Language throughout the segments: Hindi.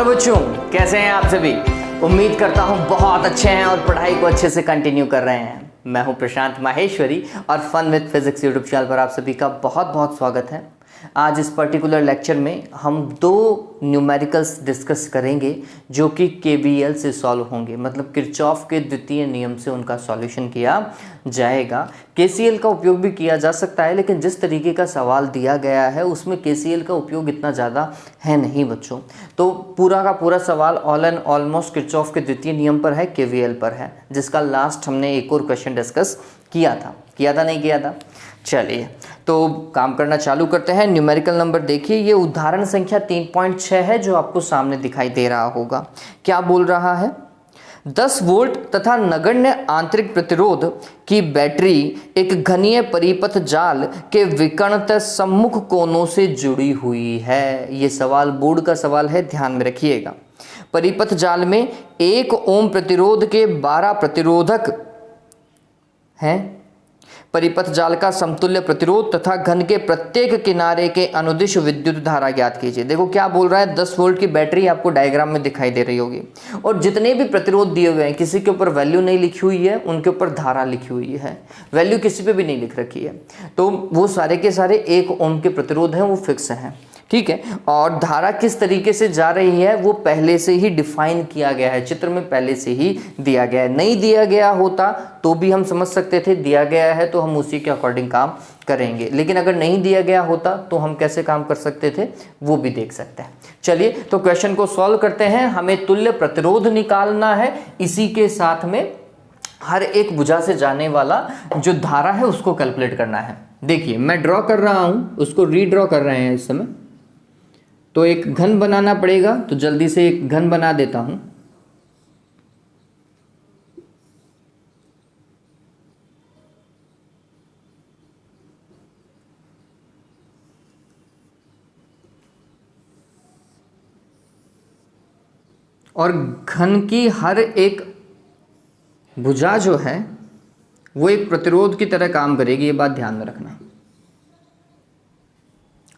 बच्चों, कैसे हैं आप सभी। उम्मीद करता हूं बहुत अच्छे हैं और पढ़ाई को अच्छे से कंटिन्यू कर रहे हैं। मैं हूं प्रशांत माहेश्वरी और fun with physics YouTube channel पर आप सभी का बहुत बहुत स्वागत है। आज इस पर्टिकुलर लेक्चर में हम दो न्यूमेरिकल्स डिस्कस करेंगे जो कि केवीएल से सॉल्व होंगे, मतलब किरचॉफ के द्वितीय नियम से उनका सॉल्यूशन किया जाएगा। केसीएल का उपयोग भी किया जा सकता है, लेकिन जिस तरीके का सवाल दिया गया है उसमें केसीएल का उपयोग इतना ज़्यादा है नहीं बच्चों। तो पूरा का पूरा सवाल ऑल एंड ऑलमोस्ट किरचॉफ के द्वितीय नियम पर है, केवीएल पर है, जिसका लास्ट हमने एक और क्वेश्चन डिस्कस किया था नहीं किया था। चलिए तो काम करना चालू करते हैं। न्यूमेरिकल नंबर देखिए, ये उदाहरण संख्या 3.6 है जो आपको सामने दिखाई दे रहा होगा। क्या बोल रहा है? 10 वोल्ट तथा नगण्य आंतरिक प्रतिरोध की बैटरी एक घनीय परिपथ जाल के विकर्णत सम्मुख कोनों से जुड़ी हुई है। ये सवाल बोर्ड का सवाल है, ध्यान में रखिएगा। परिपथ जाल में 1 ओम प्रतिरोध के 12 प्रतिरोधक हैं। परिपथ जाल का समतुल्य प्रतिरोध तथा घन के प्रत्येक किनारे के अनुदिश विद्युत धारा ज्ञात कीजिए। देखो क्या बोल रहा है, 10 वोल्ट की बैटरी आपको डायग्राम में दिखाई दे रही होगी और जितने भी प्रतिरोध दिए हुए हैं, किसी के ऊपर वैल्यू नहीं लिखी हुई है, उनके ऊपर धारा लिखी हुई है, वैल्यू किसी पे भी नहीं लिख रखी है। तो वो सारे के सारे 1 ओम के प्रतिरोध हैं, वो फिक्स हैं, ठीक है। और धारा किस तरीके से जा रही है वो पहले से ही डिफाइन किया गया है, चित्र में पहले से ही दिया गया है। नहीं दिया गया होता तो भी हम समझ सकते थे, दिया गया है तो हम उसी के अकॉर्डिंग काम करेंगे, लेकिन अगर नहीं दिया गया होता तो हम कैसे काम कर सकते थे वो भी देख सकते हैं। चलिए तो क्वेश्चन को सॉल्व करते हैं। हमें तुल्य प्रतिरोध निकालना है, इसी के साथ में हर एक भुजा से जाने वाला जो धारा है उसको कैलकुलेट करना है। देखिए मैं ड्रॉ कर रहा हूं, उसको रीड्रॉ कर रहे हैं इस समय, तो एक घन बनाना पड़ेगा, तो जल्दी से एक घन बना देता हूं। और घन की हर एक भुजा जो है वो एक प्रतिरोध की तरह काम करेगी, ये बात ध्यान में रखना।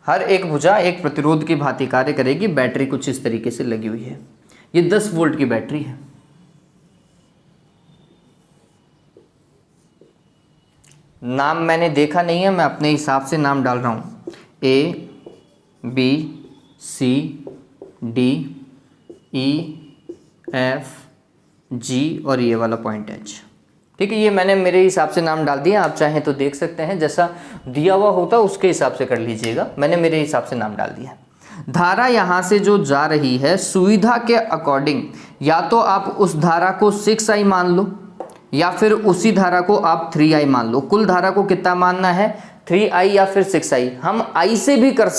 हर एक भुजा एक प्रतिरोध की भांति कार्य करेगी। बैटरी कुछ इस तरीके से लगी हुई है, ये 10 वोल्ट की बैटरी है। नाम मैंने देखा नहीं है, मैं अपने हिसाब से नाम डाल रहा हूं। A B C D E F G और ये वाला पॉइंट H, ठीक है। ये मैंने मेरे हिसाब से नाम डाल दिया, आप चाहें तो देख सकते हैं, जैसा दिया हुआ होता उसके हिसाब से कर लीजिएगा। मैंने मेरे हिसाब से नाम डाल दिया। धारा यहाँ से जो जा रही है सुविधा के अकॉर्डिंग, या तो आप उस धारा को 6I मान लो या फिर उसी धारा को आप 3I मान लो। कुल धारा को कितना मानना है, 3I या फिर 6I। हम I से भी कर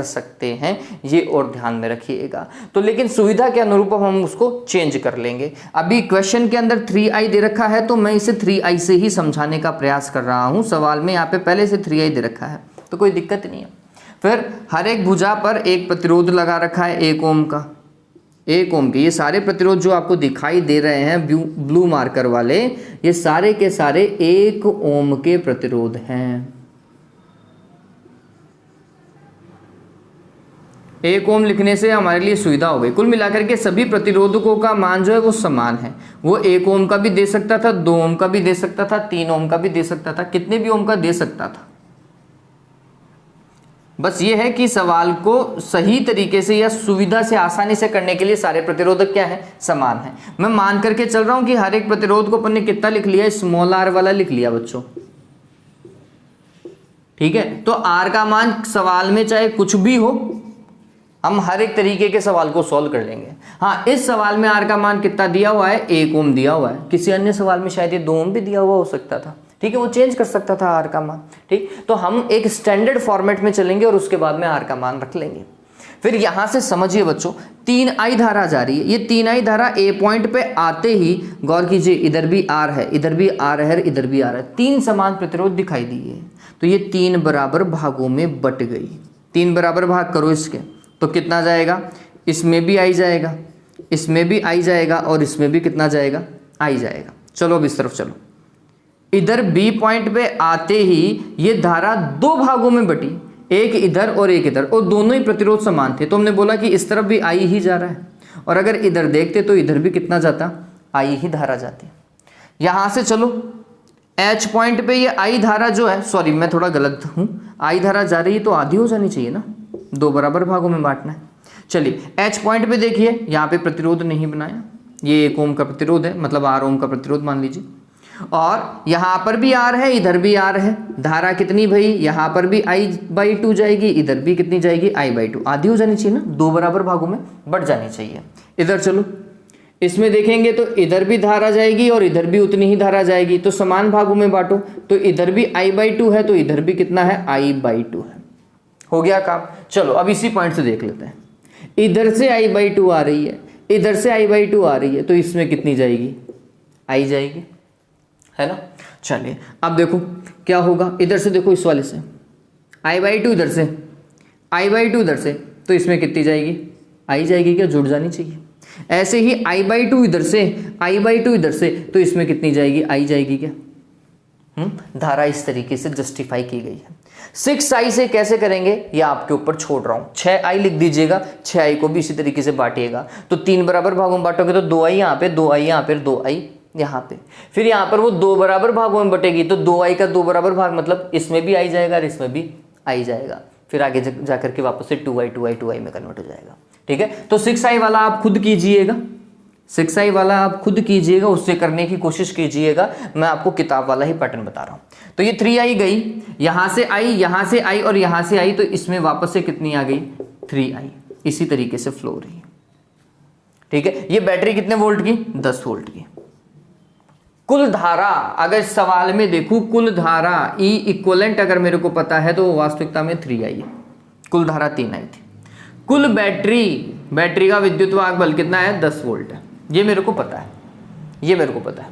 सकते हैं, ये और ध्यान में रखिएगा। तो लेकिन सुविधा के अनुरूप हम उसको चेंज कर लेंगे। अभी क्वेश्चन के अंदर 3I दे रखा है तो मैं इसे 3I से ही समझाने का प्रयास कर रहा हूं। सवाल में यहाँ पे पहले से 3I दे रखा है तो कोई दिक्कत नहीं है। फिर हर एक भुजा पर एक प्रतिरोध लगा रखा है 1 ओम का, 1 ओम के। ये सारे प्रतिरोध जो आपको दिखाई दे रहे हैं ब्लू मार्कर वाले, ये सारे के सारे 1 ओम के प्रतिरोध हैं। 1 ओम लिखने से हमारे लिए सुविधा हो गई। कुल मिलाकर के सभी प्रतिरोधकों का मान जो है वो समान है। वो 1 ओम का भी दे सकता था, 2 ओम का भी दे सकता था, 3 ओम का भी दे सकता था, कितने भी ओम का दे सकता था। बस ये है कि सवाल को सही तरीके से या सुविधा से आसानी से करने के लिए सारे प्रतिरोधक क्या है, समान है। मैं मान करके चल रहा हूं कि हर एक प्रतिरोध को अपन ने कितना लिख लिया, स्मॉल r वाला लिख लिया बच्चों, ठीक है। तो r का मान सवाल में चाहे कुछ भी हो, हम हर एक तरीके के सवाल को सॉल्व कर लेंगे। हाँ, इस सवाल में R का मान कितना दिया हुआ है, 1 ओम दिया हुआ है। किसी अन्य सवाल में शायद ये 2 ओम भी दिया हुआ हो सकता था, ठीक है, वो चेंज कर सकता था R का मान, ठीक। तो हम एक स्टैंडर्ड फॉर्मेट में चलेंगे और उसके बाद में R का मान रख लेंगे। फिर यहां से समझिए बच्चों, 3I धारा जा रही है। ये 3I धारा A पॉइंट पे आते ही गौर कीजिए, इधर भी R है, इधर भी R है, इधर भी R है, 3 समान प्रतिरोध दिखाई दिए। तो ये 3 बराबर भागों में बट गई। 3 बराबर भाग करो इसके, तो कितना जाएगा, इसमें भी आई जाएगा, इसमें भी आई जाएगा और इसमें भी कितना जाएगा, आई जाएगा। चलो अब इस तरफ चलो। इधर B पॉइंट पे आते ही ये धारा 2 भागों में बटी, एक इधर और एक इधर, और दोनों ही प्रतिरोध समान थे, तो हमने बोला कि इस तरफ भी आई ही जा रहा है, और अगर इधर देखते तो इधर भी कितना जाता, आई ही धारा जाती। यहां से चलो H पॉइंट पे ये आई धारा जो है, सॉरी मैं थोड़ा गलत हूं, आई धारा जा रही है तो आधी हो जानी चाहिए ना, 2 बराबर भागों में बांटना है। चलिए H पॉइंट पे देखिए, यहाँ पे प्रतिरोध नहीं बनाया, ये 1 ओम का प्रतिरोध है, मतलब R ओम का प्रतिरोध मान लीजिए, और यहाँ पर भी R है, इधर भी R है, धारा कितनी भाई, यहाँ पर भी I/2 जाएगी, इधर भी कितनी जाएगी, I/2, आधी हो जानी चाहिए ना, 2 बराबर भागों में बढ़ जानी चाहिए। इधर चलो, इसमें देखेंगे तो इधर भी धारा जाएगी और इधर भी उतनी ही धारा जाएगी, तो समान भागों में बांटो, तो इधर भी I/2 है तो इधर भी कितना है, I/2 है। हो गया काम। चलो अब इसी पॉइंट से देख लेते हैं, इधर से I/2 आ रही है, इधर से I/2 आ रही है, तो इसमें कितनी जाएगी, I जाएगी, है ना। चलिए अब देखो क्या होगा, इधर से देखो, इस वाले से I/2 इधर से, I/2 इधर से, तो इसमें कितनी जाएगी, I जाएगी, क्या जुड़ जानी चाहिए। ऐसे ही I/2 इधर से, I/2 इधर से, तो इसमें कितनी जाएगी, I जाएगी क्या। धारा इस तरीके से जस्टिफाई की गई है। 6I से कैसे करेंगे ये आपके ऊपर छोड़ रहा हूं, 6I लिख दीजिएगा, 6I को भी इसी तरीके से बांटिएगा, तो 3 बराबर भागों में बांटोगे तो 2I यहाँ पे, 2I यहाँ पे, 2I यहाँ पे, फिर यहाँ पर वो 2 बराबर भागों में बटेगी, तो 2I का 2 बराबर भाग मतलब इसमें भी I जाएगा और इसमें भी I जाएगा, फिर आगे जाकर के वापस से 2I में कन्वर्ट हो जाएगा। ठीक है, तो 6I वाला आप खुद कीजिएगा, 6I वाला आप खुद कीजिएगा, उससे करने की कोशिश कीजिएगा, मैं आपको किताब वाला ही पैटर्न बता रहा हूँ। तो ये 3I गई, यहाँ से I, यहाँ से I और यहाँ से I, तो इसमें वापस से कितनी आ गई, 3I, इसी तरीके से फ्लो हो रही है। ठीक है, ये बैटरी कितने वोल्ट की, 10 वोल्ट की। कुल धारा अगर सवाल में देखूं, कुल धारा E इक्वलेंट अगर मेरे को पता है तो वास्तविकता में 3I है, कुल धारा 3I थी। कुल बैटरी का विद्युत वाहक बल कितना है, 10 वोल्ट है, ये मेरे को पता है, ये मेरे को पता है।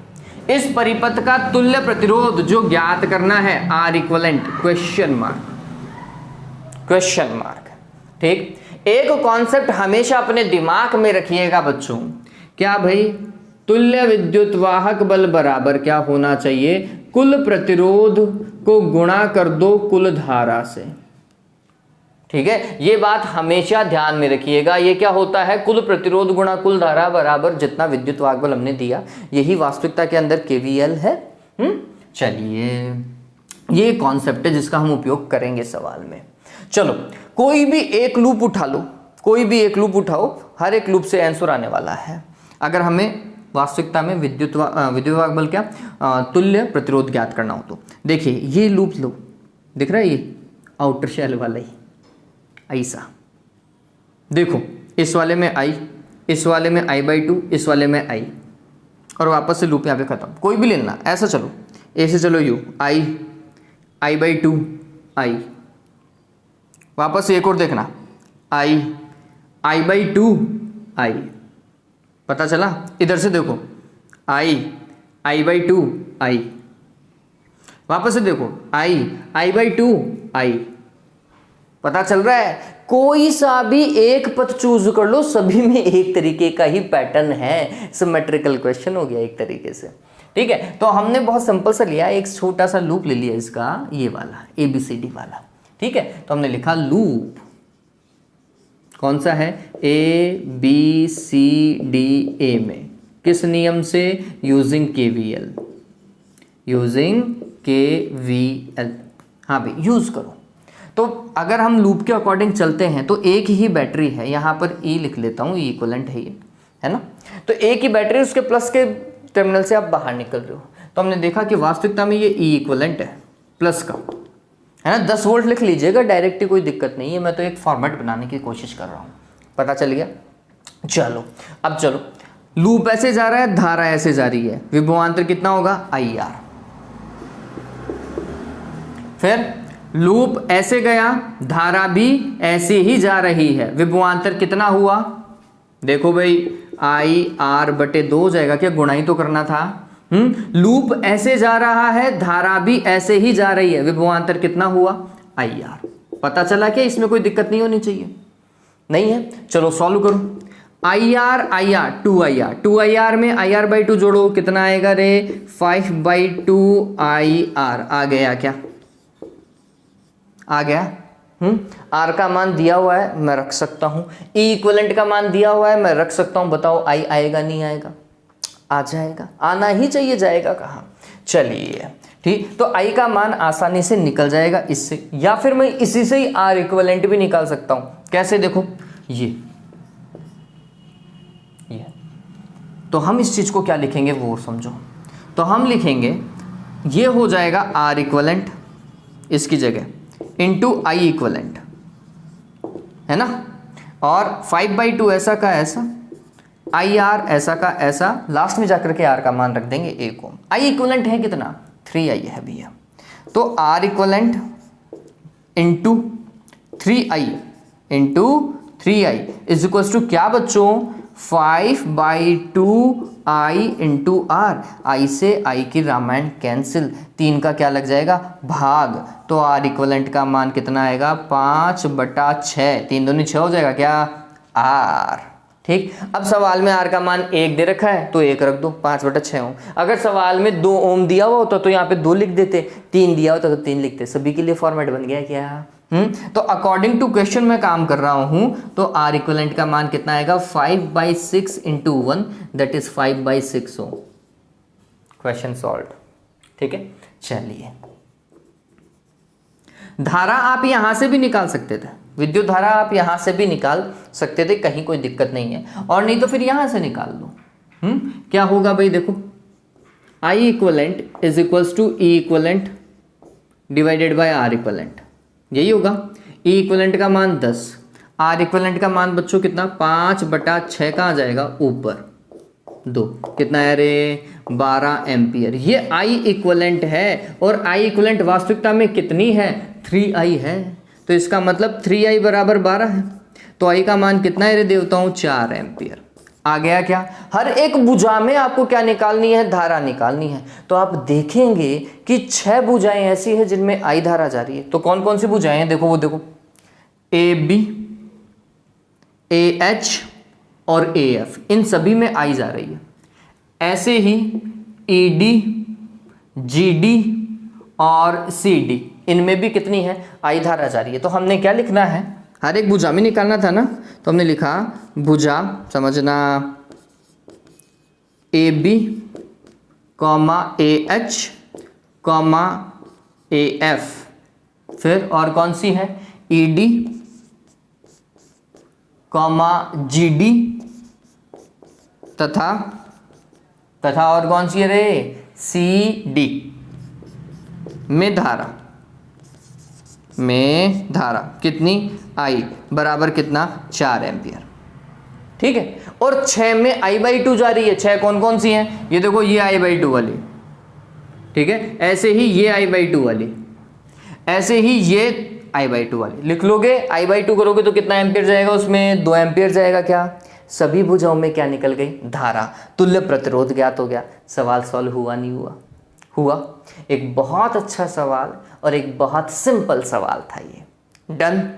इस परिपथ का तुल्य प्रतिरोध जो ज्ञात करना है, R इक्वलेंट क्वेश्चन मार्क। ठीक, एक कॉन्सेप्ट हमेशा अपने दिमाग में रखिएगा बच्चों, क्या भाई, तुल्य विद्युत वाहक बल बराबर क्या होना चाहिए, कुल प्रतिरोध को गुणा कर दो कुल धारा से। ठीक है, ये बात हमेशा ध्यान में रखिएगा। ये क्या होता है, कुल प्रतिरोध गुणा कुल धारा बराबर जितना विद्युत वाहक बल हमने दिया, यही वास्तविकता के अंदर KVL है। चलिए, ये कॉन्सेप्ट है जिसका हम उपयोग करेंगे सवाल में। चलो कोई भी एक लूप उठा लो, कोई भी एक लूप उठाओ, हर एक लूप से आंसर आने वाला है। अगर हमें वास्तविकता में विद्युत वाहक बल क्या, तुल्य प्रतिरोध ज्ञात करना हो तो देखिए, ये लूप लो, दिख रहा है, ये आउटर शेल वाला ही ऐसा देखो, इस वाले में I, इस वाले में I/2, इस वाले में I, और वापस से लूप यहाँ पे खत्म। कोई भी लेना, ऐसा चलो, ऐसे चलो, U I/2 I, वापस से एक और देखना, I/2 I, पता चला। इधर से देखो, I/2 I, वापस से देखो, I/2 I, पता चल रहा है। कोई सा भी एक पथ चूज कर लो, सभी में एक तरीके का ही पैटर्न है, सिमेट्रिकल क्वेश्चन हो गया एक तरीके से। ठीक है, तो हमने बहुत सिंपल सा लिया, एक छोटा सा लूप ले लिया इसका, ये वाला ABCD वाला। ठीक है, तो हमने लिखा लूप कौन सा है, ABCDA में, किस नियम से, यूजिंग KVL। हाँ भाई, यूज करो। तो अगर हम लूप के अकॉर्डिंग चलते हैं तो एक ही बैटरी है, यहाँ पर E लिख लेता हूँ, E इक्वलेंट है ये, है ना। तो एक ही बैटरी, उसके प्लस के टर्मिनल से आप बाहर निकल रहे हो, तो हमने देखा कि वास्तविकता में ये E इक्वलेंट है प्लस का, है ना। 10 वोल्ट लिख लीजिएगा डायरेक्टली, कोई दिक्कत नहीं है, मैं तो एक फॉर्मेट बनाने की कोशिश कर रहा हूँ, पता चल गया। चलो अब चलो, लूप ऐसे जा रहा है, धारा ऐसे जा रही है, विभवांतर कितना होगा, IR। फिर लूप ऐसे गया, धारा भी ऐसे ही जा रही है, विभवांतर कितना हुआ, देखो भाई IR/2 हो जाएगा, क्या गुणा ही तो करना था। लूप ऐसे जा रहा है, धारा भी ऐसे ही जा रही है, विभवांतर कितना हुआ, IR। पता चला क्या, इसमें कोई दिक्कत नहीं होनी चाहिए, नहीं है। चलो सॉल्व करो, IR 2IR में IR/2 जोड़ो, कितना आएगा रे, 5/2 IR। आ गया क्या, आ गया। आर का मान दिया हुआ है, मैं रख सकता हूं। ई इक्विवेलेंट का मान दिया हुआ है, मैं रख सकता हूं। बताओ आई आएगा नहीं आएगा? आ जाएगा, आना ही चाहिए, जाएगा कहाँ? चलिए ठीक, तो आई का मान आसानी से निकल जाएगा इससे, या फिर मैं इसी से ही आर इक्विवेलेंट भी निकाल सकता हूं। कैसे? देखो ये तो हम इस चीज को क्या लिखेंगे वो समझो। तो हम लिखेंगे ये हो जाएगा आर इक्विवेलेंट इसकी जगह इंटू आई इक्विवेलेंट, है ना। और 5/2 ऐसा का ऐसा, आई आर ऐसा का ऐसा, लास्ट में जाकर के आर का मान रख देंगे 1 ओम। आई इक्विवेलेंट है कितना? 3i है भैया। तो R equivalent into 3i into 3i is equal to क्या बच्चों? 5/2 आई इंटू आर। आई से आई की रामायण कैंसिल, 3 का क्या लग जाएगा? भाग। तो आर इक्विवेलेंट का मान कितना आएगा? 5/6। 3 दूनी 6 हो जाएगा क्या? आर। ठीक, अब सवाल में आर का मान 1 दे रखा है तो 1 रख दो, 5/6 ओम। अगर सवाल में 2 ओम दिया हुआ होता तो यहाँ पे 2 लिख देते, 3 दिया होता तो 3 लिखते। सभी के लिए फॉर्मेट बन गया क्या? तो अकॉर्डिंग टू क्वेश्चन में काम कर रहा हूं, तो आर इक्विवेलेंट का मान कितना आएगा? 5/6 into 1 that is 5/6 ohm. Question solve. ठीक है, चलिए धारा आप यहां से भी निकाल सकते थे, विद्युत धारा आप यहां से भी निकाल सकते थे, कहीं कोई दिक्कत नहीं है। और नहीं तो फिर यहां से निकाल लो। क्या होगा भाई? देखो I equivalent is equals to E equivalent divided by R equivalent, यही होगा। ई इक्विवेलेंट का मान 10, आर इक्विवेलेंट का मान बच्चों कितना? 5/6 कहाँ जाएगा? ऊपर 2, कितना है रे? 12 एम्पियर। ये आई इक्विवेलेंट है, और आई इक्विवेलेंट वास्तविकता में कितनी है? 3i है। तो इसका मतलब 3i बराबर 12 है। तो आई का मान कितना है रे देवताओं? 4 एम्पियर। आ गया क्या? हर एक भुजा में आपको क्या निकालनी है? धारा निकालनी है। तो आप देखेंगे कि 6 भुजाएं ऐसी है जिनमें आई धारा जा रही है। तो कौन कौन सी भुजाएं हैं? देखो वो देखो, AB, AH और AF, इन सभी में आई जा रही है। ऐसे ही ED, GD और CD, इनमें भी कितनी है? आई धारा जा रही है। तो हमने क्या लिखना है? हर एक भुजा में निकालना था ना, तो हमने लिखा भुजा, समझना, AB, AH, AF, फिर और कौन सी है? ED, GD तथा और कौन सी है रे? CD में धारा कितनी? आई बराबर कितना? 4 एम्पियर। ठीक है, और 6 में I/2 जा रही है। 6 कौन कौन सी हैं? ये देखो, ये I/2 वाली, ठीक है, ऐसे ही ये I/2 वाली, ऐसे ही ये I/2 वाली। लिख लोगे, I/2 करोगे तो कितना एम्पियर जाएगा? उसमें 2 एम्पियर जाएगा। क्या? सभी भुजाओं में क्या निकल गई? धारा। तुल्य प्रतिरोध ज्ञात हो गया। सवाल सॉल्व हुआ नहीं हुआ? हुआ। एक बहुत अच्छा सवाल और एक बहुत सिंपल सवाल था ये। डन।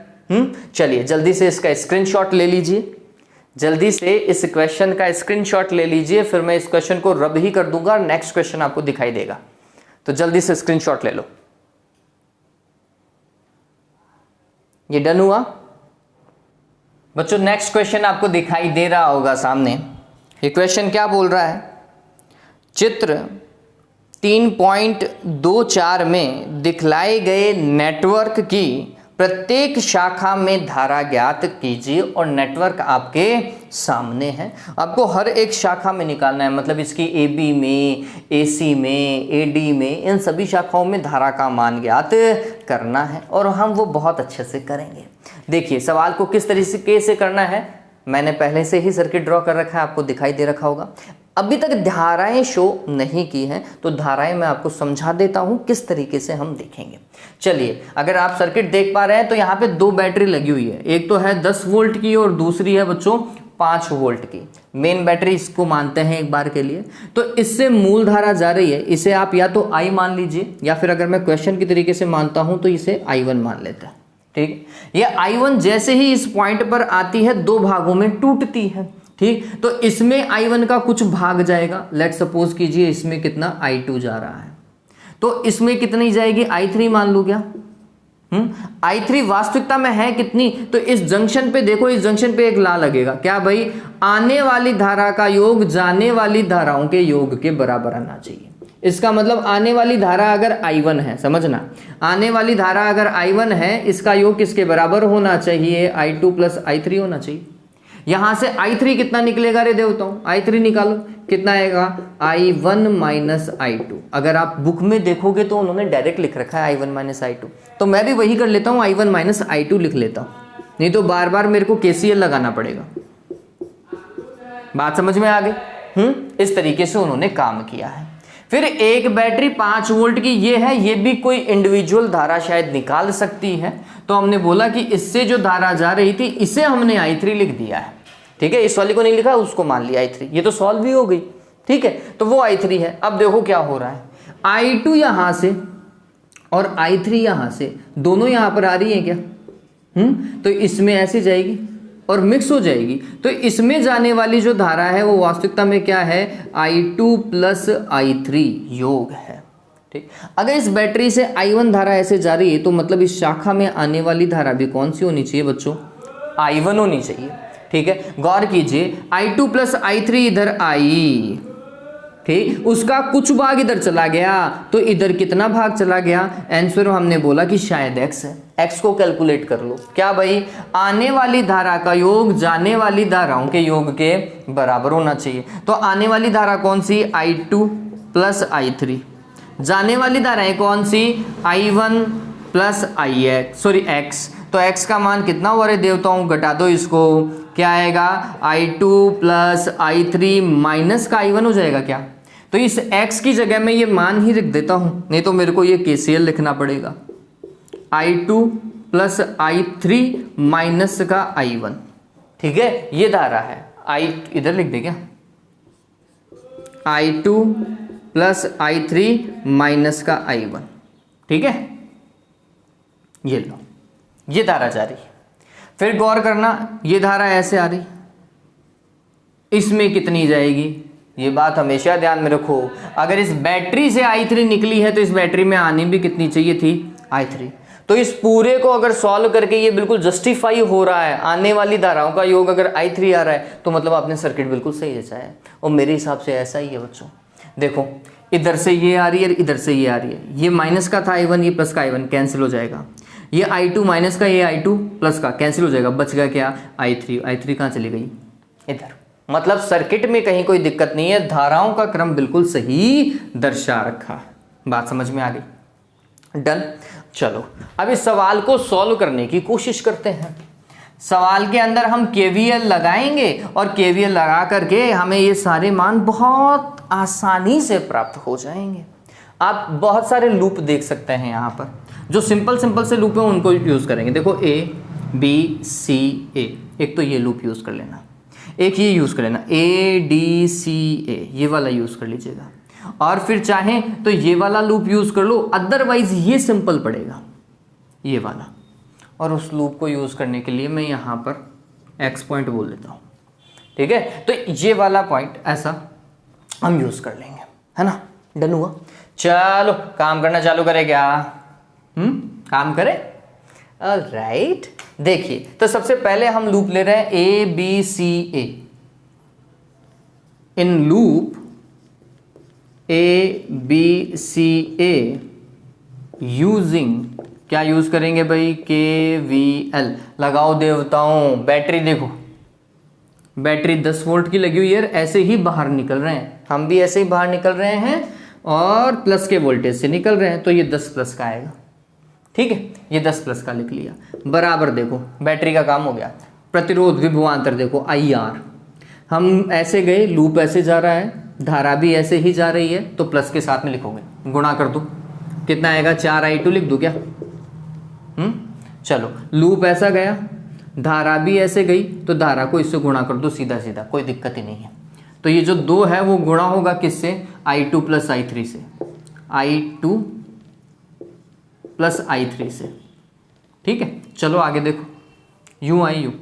चलिए जल्दी से इसका स्क्रीनशॉट ले लीजिए, जल्दी से इस क्वेश्चन का स्क्रीनशॉट ले लीजिए, फिर मैं इस क्वेश्चन को रब ही कर दूंगा और नेक्स्ट क्वेश्चन आपको दिखाई देगा। तो जल्दी से स्क्रीनशॉट ले लो। ये डन हुआ बच्चों? नेक्स्ट क्वेश्चन आपको दिखाई दे रहा होगा सामने। ये क्वेश्चन क्या बोल रहा है? चित्र 3.24 में दिखलाए गए नेटवर्क की प्रत्येक शाखा में धारा ज्ञात कीजिए, और नेटवर्क आपके सामने है। आपको हर एक शाखा में निकालना है, मतलब इसकी AB में, AC में, AD में, इन सभी शाखाओं में धारा का मान ज्ञात करना है, और हम वो बहुत अच्छे से करेंगे। देखिए सवाल को किस तरीके से करना है, मैंने पहले से ही सर्किट ड्रॉ कर रखा है, आपको दिखाई दे रखा होगा। अभी तक धाराएं शो नहीं की हैं, तो धाराएं मैं आपको समझा देता हूं किस तरीके से हम देखेंगे। चलिए, अगर आप सर्किट देख पा रहे हैं तो यहाँ पे 2 बैटरी लगी हुई है, एक तो है 10 वोल्ट की और दूसरी है बच्चों 5 वोल्ट की। मेन बैटरी इसको मानते हैं एक बार के लिए। तो इससे मूल धारा जा रही है, इसे आप या तो I मान लीजिए, या फिर अगर मैं क्वेश्चन की तरीके से मानता हूं तो इसे I1 मान लेते हैं। ठीक, ये I1 जैसे ही इस पॉइंट पर आती है 2 भागों में टूटती है। ठीक, तो इसमें I1 का कुछ भाग जाएगा। लेट सपोज कीजिए इसमें कितना I2 जा रहा है, तो इसमें कितनी जाएगी? I3 मान लो क्या? I3 वास्तविकता में है कितनी, तो इस जंक्शन पे देखो, इस जंक्शन पे एक ला लगेगा, क्या भाई, आने वाली धारा का योग जाने वाली धाराओं के योग के बराबर आना चाहिए। इसका मतलब आने वाली धारा अगर I1 है, समझना, आने वाली धारा अगर I1 है, इसका योग किसके बराबर होना चाहिए, I2 प्लस I3 होना चाहिए। यहां से I3 कितना निकलेगा रे देवताओं, I3 निकालो, कितना आएगा, I1 माइनस I2। अगर आप बुक में देखोगे तो उन्होंने डायरेक्ट लिख रखा है I1 माइनस I2, तो मैं भी वही कर लेता हूँ, I1 माइनस I2 लिख लेता हूँ, नहीं तो बार बार मेरे को KCL लगाना पड़ेगा। बात समझ में आ गई? इस तरीके से उन्होंने काम किया है। फिर एक बैटरी 5 वोल्ट की ये है, ये भी कोई इंडिविजुअल धारा शायद निकाल सकती है, तो हमने बोला कि इससे जो धारा जा रही थी इसे हमने I3 लिख दिया है, ठीक है, इस वाली को नहीं लिखा, उसको मान लिया I3, ये तो सॉल्व भी हो गई, ठीक है, तो वो I3 है। अब देखो क्या हो रहा है, I2 यहां से और I3 यहां से, दोनों यहां पर आ रही है क्या, तो इसमें ऐसे जाएगी और मिक्स हो जाएगी, तो इसमें जाने वाली जो धारा है वो वास्तविकता में क्या है, I2 प्लस I3 योग है, ठीक। अगर इस बैटरी से I1 धारा ऐसे जा रही है तो मतलब इस शाखा में आने वाली धारा भी कौन सी होनी चाहिए बच्चों, I1 होनी चाहिए, ठीक है। गौर कीजिए, I2 प्लस I3 इधर आई, ठीक, उसका कुछ भाग इधर चला गया, तो इधर कितना भाग चला गया, आंसर हमने बोला कि शायद x है। x को कैलकुलेट कर लो, क्या भाई, आने वाली धारा का योग जाने वाली धाराओं के योग के बराबर होना चाहिए। तो आने वाली धारा कौन सी, I2 प्लस I3, जाने वाली धाराएं कौन सी, I1 प्लस x, तो x का मान कितना हुआ रे देवताओं, घटा दो इसको, क्या आएगा, I2 प्लस I3 माइनस का I1 हो जाएगा क्या, तो इस x की जगह में ये मान ही रख देता हूं, नहीं तो मेरे को ये KCL लिखना पड़ेगा, I2 प्लस I3 माइनस का I1, ठीक है, ये धारा है, इधर लिख दे क्या, I2 प्लस I3 माइनस का I1, ठीक है, ये लो, ये धारा जा रही है। फिर गौर करना, ये धारा ऐसे आ रही, इसमें कितनी जाएगी, ये बात हमेशा ध्यान में रखो, अगर इस बैटरी से I3 निकली है तो इस बैटरी में आनी भी कितनी चाहिए थी, I3। तो इस पूरे को अगर सॉल्व करके ये बिल्कुल जस्टिफाई हो रहा है, आने वाली धाराओं का योग अगर I3 आ रहा है, तो मतलब आपने सर्किट बिल्कुल सही रचा है, और मेरे हिसाब से ऐसा ही है बच्चों। देखो, इधर से ये आ रही है, इधर से ये आ रही है, ये माइनस का था I1, ये प्लस का I1 कैंसिल हो जाएगा, ये I2 माइनस का, ये I2 प्लस का कैंसिल हो जाएगा, बच गया क्या, I3 कहाँ चली गई, इधर। मतलब सर्किट में कहीं कोई दिक्कत नहीं है, धाराओं का क्रम बिल्कुल सही दर्शा रखा है। बात समझ में आ गई, डन। चलो अब इस सवाल को सॉल्व करने की कोशिश करते हैं। सवाल के अंदर हम KVL लगाएंगे और KVL लगा करके हमें ये सारे मान बहुत आसानी से प्राप्त हो जाएंगे। आप बहुत सारे लूप देख सकते हैं यहाँ पर, जो सिंपल से लूप है उनको यूज़ करेंगे। देखो A B C A, एक तो ये लूप यूज़ कर लेना, एक ये यूज़ कर लेना A D C A, ये वाला यूज़ कर लीजिएगा, और फिर चाहें तो ये वाला लूप यूज़ कर लो, अदरवाइज ये सिंपल पड़ेगा ये वाला। और उस लूप को यूज़ करने के लिए मैं यहाँ पर X पॉइंट बोल देता हूँ, ठीक है। तो ये वाला पॉइंट ऐसा हम यूज़ कर लेंगे, है ना, डन हुआ। चलो काम करना चालू करें क्या, काम करें, ऑलराइट। देखिए, तो सबसे पहले हम लूप ले रहे हैं A B C A। In loop A B C A using, क्या यूज करेंगे भाई, KVL लगाओ देवताओं। बैटरी देखो, बैटरी 10 वोल्ट की लगी हुई है, ऐसे ही बाहर निकल रहे हैं, हम भी ऐसे ही बाहर निकल रहे हैं और प्लस के वोल्टेज से निकल रहे हैं, तो ये 10 प्लस का आएगा, ठीक है, ये 10 प्लस का लिख लिया। बराबर देखो, बैटरी का काम हो गया। प्रतिरोध विभवांतर देखो IR, हम ऐसे गए, लूप ऐसे जा रहा है, धारा भी ऐसे ही जा रही है, तो प्लस के साथ में लिखोगे, गुणा कर दो, कितना आएगा, 4I2 लिख दूं क्या, चलो लूप ऐसा गया, धारा भी ऐसे गई, तो धारा को इससे गुणा कर दो सीधा सीधा, कोई दिक्कत ही नहीं है। तो ये जो 2 है वो गुणा होगा किससे, I2 प्लस I3 से, I2 प्लस I3 से, ठीक है। चलो आगे देखो, U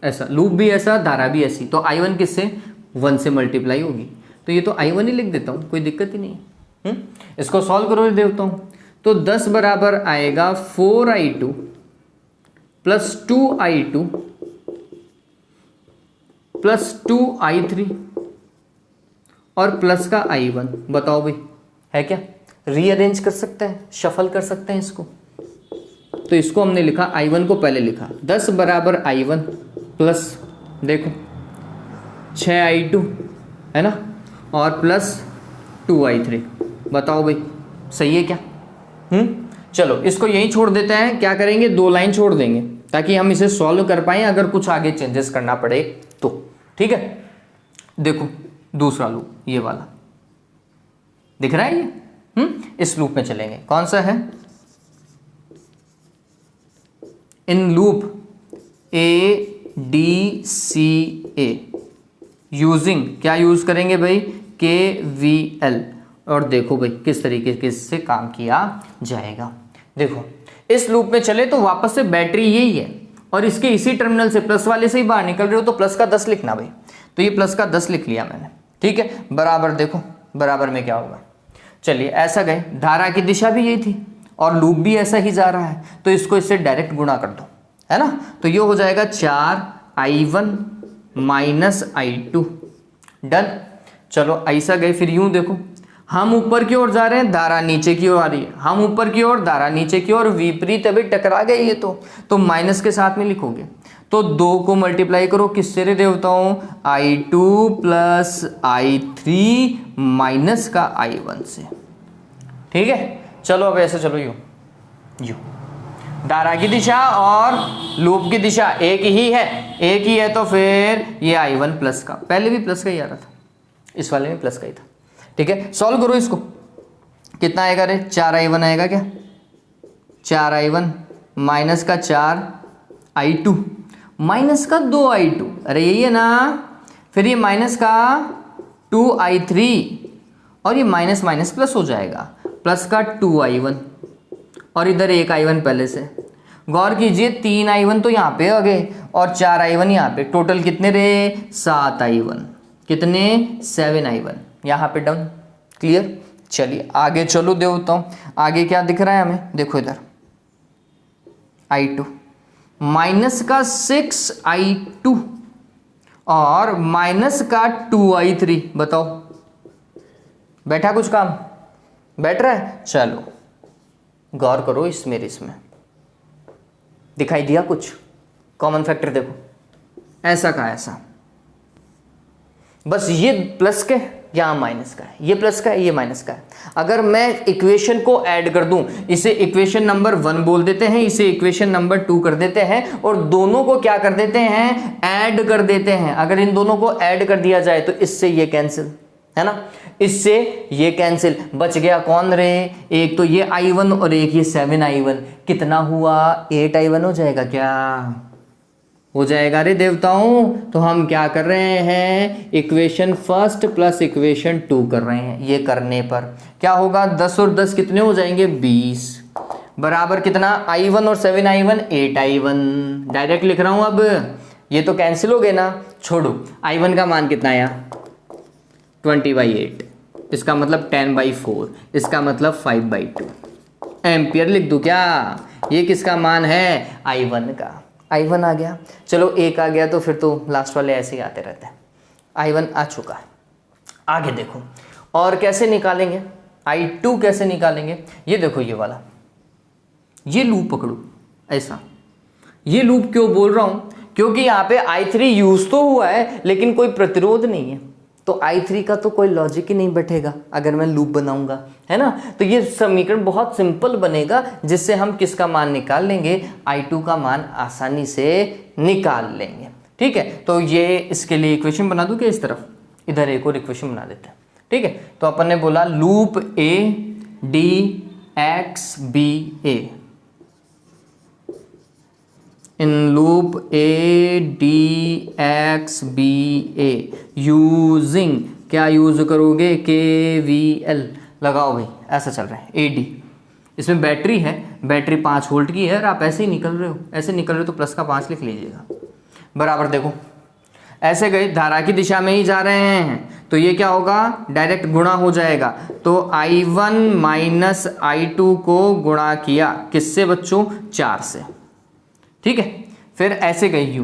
ऐसा, लूप भी ऐसा, धारा भी ऐसी, तो I1 किससे, 1 से मल्टीप्लाई होगी, तो ये तो I1 ही लिख देता हूँ, कोई दिक्कत ही नहीं है। इसको सॉल्व करो देता हूँ, तो 10 बराबर आएगा 4i2 plus 2i2 plus 2i3 और प्लस का i1। बताओ भाई है क्या? रीअरेंज कर सकते हैं, शफल कर सकते हैं इसको। तो इसको हमने लिखा, i1 को पहले लिखा 10 बराबर i1 प्लस देखो 6i2 है ना, और प्लस 2i3। बताओ भाई सही है क्या? चलो इसको यहीं छोड़ देते हैं। क्या करेंगे, 2 लाइन छोड़ देंगे ताकि हम इसे सॉल्व कर पाएं अगर कुछ आगे चेंजेस करना पड़े तो। ठीक है, देखो दूसरा लूप ये वाला दिख रहा है ये। इस लूप में चलेंगे। कौन सा है? इन लूप ADCA यूजिंग क्या यूज करेंगे भाई? KVL। और देखो भाई किस तरीके से काम किया जाएगा। देखो इस लूप में चले तो वापस से बैटरी यही है और इसके इसी टर्मिनल से प्लस वाले से ही बाहर निकल रहे हो तो प्लस का 10 लिखना भाई। तो ये प्लस का 10 लिख लिया मैंने। ठीक है, बराबर देखो बराबर में क्या होगा। चलिए ऐसा गए, धारा की दिशा भी यही थी और लूप भी ऐसा ही जा रहा है तो इसको इससे डायरेक्ट गुणा कर दो, है ना। तो ये हो जाएगा 4i1 माइनस i2। डन। चलो ऐसा गए, फिर यूं देखो हम ऊपर की ओर जा रहे हैं, धारा नीचे की ओर आ रही है। हम ऊपर की ओर, धारा नीचे की ओर, विपरीत अभी टकरा गए ये तो माइनस के साथ में लिखोगे। तो 2 को मल्टीप्लाई करो किससे रे देवताओं? i2 प्लस i3 माइनस का i1 से। ठीक है, चलो अब ऐसे चलो यू धारा की दिशा और लूप की दिशा एक ही है तो फिर ये i1 प्लस का, पहले भी प्लस का ही आ रहा था, इस वाले में प्लस का ही था। ठीक है, सॉल्व करो इसको। कितना आएगा रे? 4i1 आएगा क्या? 4i1 माइनस का 4i2 माइनस का 2i2, अरे यही है ना। फिर ये माइनस का 2i3 और ये माइनस माइनस प्लस हो जाएगा, प्लस का 2i1 और इधर 1i1 पहले से। गौर कीजिए 3i1 तो यहाँ पे आ गए और 4i1 यहाँ पे। टोटल कितने रे? 7i1। कितने? 7i1 यहाँ पे। डाउन। क्लियर। चलिए आगे चलो देवताओं, आगे क्या दिख रहा है हमें? देखो इधर i2 माइनस का 6i2 और माइनस का 2i3। बताओ बैठा कुछ काम? बैठ रहा है? चलो गौर करो इसमें दिखाई दिया कुछ? कॉमन फैक्टर देखो, ऐसा का ऐसा, बस ये प्लस के यहाँ माइनस का है, ये प्लस का है, ये माइनस का है। अगर मैं इक्वेशन को ऐड कर दूं, इसे इक्वेशन नंबर 1 बोल देते हैं, इसे इक्वेशन नंबर 2 कर देते हैं और दोनों को क्या कर देते हैं? ऐड कर देते हैं। अगर इन दोनों को ऐड कर दिया जाए तो इससे ये कैंसिल, है ना, इससे ये कैंसिल। बच गया कौन रे? एक तो ये i1 और एक ये 7i1। कितना हुआ? 8i1 हो जाएगा क्या? हो जाएगा रे देवताओं। तो हम क्या कर रहे हैं? इक्वेशन फर्स्ट प्लस इक्वेशन 2 कर रहे हैं। ये करने पर क्या होगा? 10 और 10 कितने हो जाएंगे? 20 बराबर कितना? i1 और 7i1 8i1। डायरेक्ट लिख रहा हूं। अब ये तो कैंसिल हो गए ना, छोड़ो। i1 का मान कितना आया? 20/8। इसका मतलब 10/4, इसका मतलब 5/2 एम्पियर लिख दूं क्या? ये किसका मान है? i1 का। i1 आ गया। चलो एक आ गया तो फिर तो लास्ट वाले ऐसे ही आते रहते हैं। i1 आ चुका है। आगे देखो और कैसे निकालेंगे? i2 कैसे निकालेंगे? ये देखो ये वाला, ये लूप पकड़ो ऐसा। ये लूप क्यों बोल रहा हूँ? क्योंकि यहाँ पे i3 यूज तो हुआ है लेकिन कोई प्रतिरोध नहीं है, तो i3 का तो कोई लॉजिक ही नहीं बैठेगा अगर मैं लूप बनाऊंगा, है ना। तो ये समीकरण बहुत सिंपल बनेगा जिससे हम किसका मान निकाल लेंगे? i2 का मान आसानी से निकाल लेंगे। ठीक है, तो ये इसके लिए इक्वेशन बना दूं क्या? इस तरफ इधर एक और इक्वेशन बना देते हैं। ठीक है, तो अपन ने बोला loop ADXBA, in loop ADXBA using क्या यूज करोगे? KVL लगाओ भाई। ऐसा चल रहा है AD, इसमें बैटरी है, बैटरी 5 वोल्ट की है और आप ऐसे ही निकल रहे हो, ऐसे निकल रहे हो तो प्लस का 5 लिख लीजिएगा। बराबर देखो ऐसे गए, धारा की दिशा में ही जा रहे हैं तो ये क्या होगा, डायरेक्ट गुणा हो जाएगा। तो I1 माइनस I2 को गुणा किया किससे बच्चों, 4 से, ठीक है। फिर ऐसे गए U,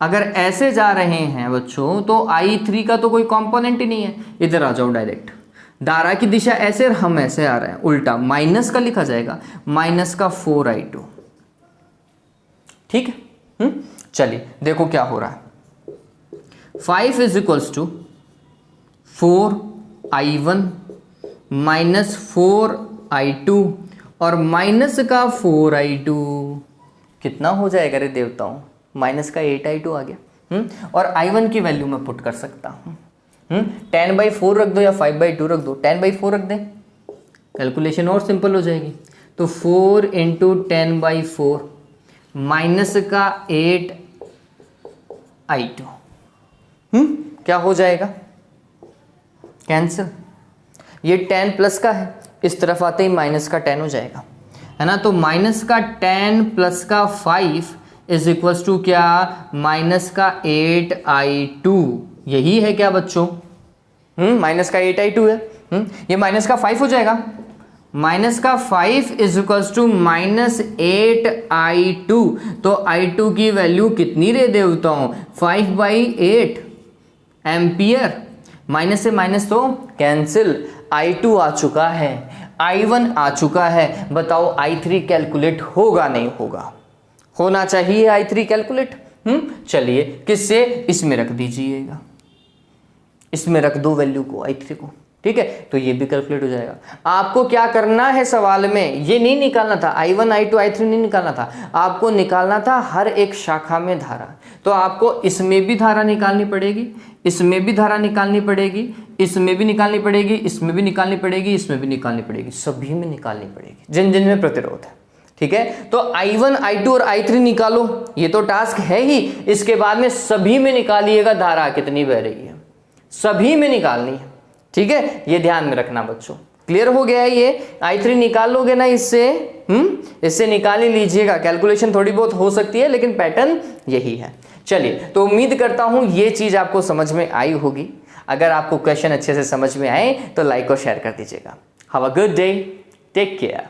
अगर ऐसे जा रहे हैं बच्चों तो I3 का तो कोई कंपोनेंट ही नहीं है, इधर आ जाओ डायरेक्ट, धारा की दिशा ऐसे और हम ऐसे आ रहे हैं, उल्टा माइनस का लिखा जाएगा, माइनस का 4I2, ठीक है। चलिए देखो क्या हो रहा है, 5 is equals to 4I1 minus 4I2 और माइनस का 4I2 कितना हो जाएगा रे देवताओं, माइनस का 8I2 आ गया। और I1 की वैल्यू मैं पुट कर सकता हूँ, 10/4 रख दो या 5/2 रख दो, 10/4 रख दें, कैलकुलेशन और सिंपल हो जाएगी। तो 4 × 10/4 माइनस का 8I2 क्या हो जाएगा, कैंसिल। ये 10 प्लस का है, इस तरफ आते ही माइनस का 10 हो जाएगा, है ना। तो माइनस का 10 प्लस का 5 इज इक्वल्स टू क्या, माइनस का 8I2, यही है क्या बच्चों, माइनस का 8I2 है, ये माइनस का 5 हो जाएगा, माइनस का 5 is equals to minus 8I2। तो I2 की वैल्यू कितनी रे देवताओं, 5/8 एम्पियर, माइनस से माइनस तो कैंसिल, I2 आ चुका है, I1 आ चुका है, बताओ I3 कैलकुलेट होगा नहीं होगा, होना चाहिए I3 कैलकुलेट। चलिए किससे, इसमें रख दीजिएगा, इसमें रख दो वैल्यू को, I3 को, ठीक है। तो ये भी कैलकुलेट हो जाएगा। आपको क्या करना है, सवाल में ये नहीं निकालना था, I1 I2 I3 नहीं निकालना था, आपको निकालना था हर एक शाखा में धारा। तो आपको इसमें भी धारा निकालनी पड़ेगी, इसमें भी धारा निकालनी पड़ेगी, इसमें भी निकालनी पड़ेगी, इसमें भी निकालनी पड़ेगी, इसमें भी निकालनी पड़ेगी, सभी में निकालनी पड़ेगी जिन जिन में प्रतिरोध है, ठीक है। तो I1 I2 और I3 निकालो, ये तो टास्क है ही, इसके बाद में सभी में निकालिएगा धारा कितनी बह रही है, सभी में निकालनी है, ठीक है। ये ध्यान में रखना बच्चों, क्लियर हो गया है। ये I3 निकाल लोगे ना इससे, इससे निकाल ही लीजिएगा, कैलकुलेशन थोड़ी बहुत हो सकती है लेकिन पैटर्न यही है। चलिए, तो उम्मीद करता हूं ये चीज आपको समझ में आई होगी। अगर आपको क्वेश्चन अच्छे से समझ में आए तो लाइक और शेयर कर दीजिएगा। Have a good day, take care.